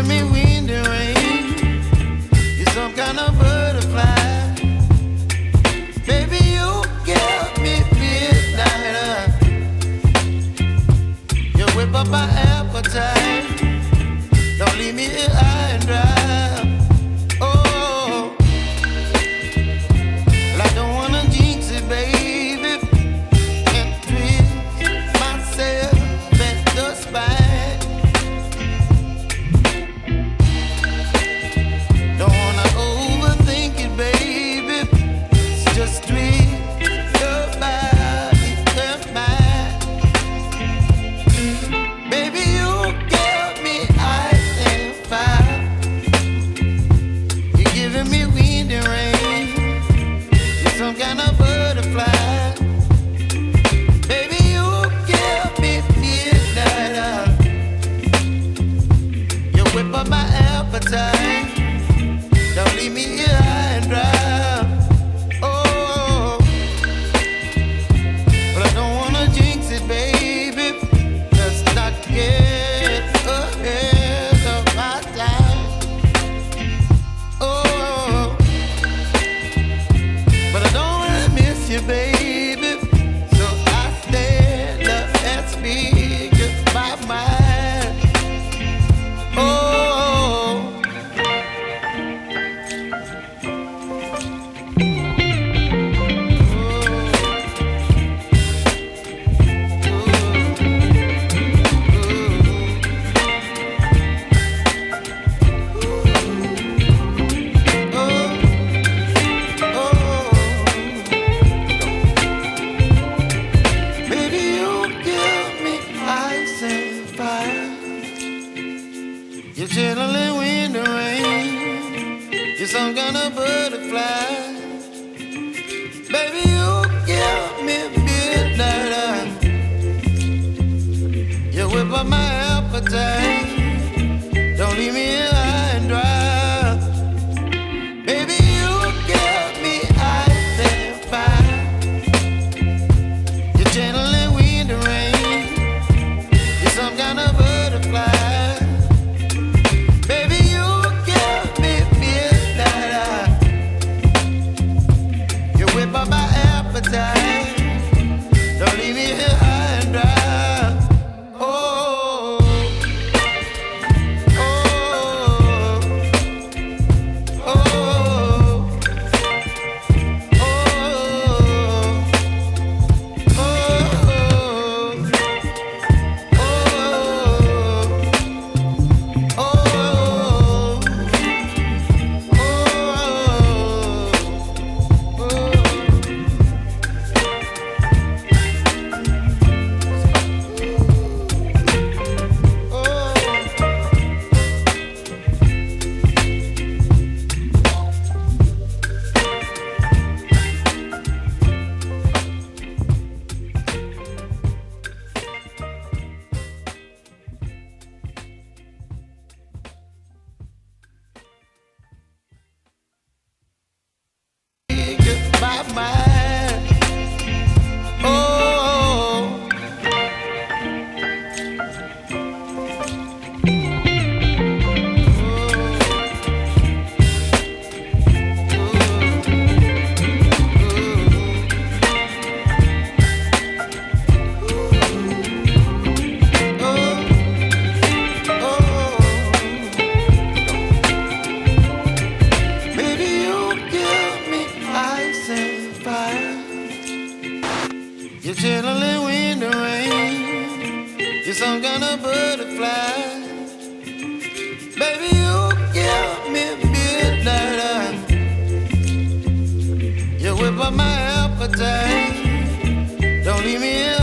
giving me wind and rain. You're some kind of butterfly. Baby, you give me midnight. You whip up my appetite. Don't leave me here high and dry. Oh, well, I don't wanna jinx it, baby. Can't twist myself at the spine. Don't wanna overthink it, baby. It's just twist your body and mine. Baby, you give me ice and fire. You're giving me wind and rain. You're some kind of butterfly. Baby, you give me midnight. You whip up my appetite. Don't leave me here high and dry. Oh, but I don't wanna jinx it, baby. Let's not get ahead of my time. Oh, but I don't wanna miss you, baby. So I stand up and speak my mind. Oh. Baby, you give me ice and fire. You're channeling wind and rain. You're some kind of butterfly. Baby, you give me midnight. You whip up my appetite. Don't leave me here high and dry. Baby, you give me ice and fire. You're channeling wind and rain. You're some kind of butterfly. Baby, you give me midnight. You whip up my appetite. Don't leave me here high and dry. Oh, oh, oh, my mind. Oh, baby, you give me ice and fire. You're channeling wind and rain. You're some kind of butterfly. Baby, you give me midnight. You whip up my appetite. Don't leave me here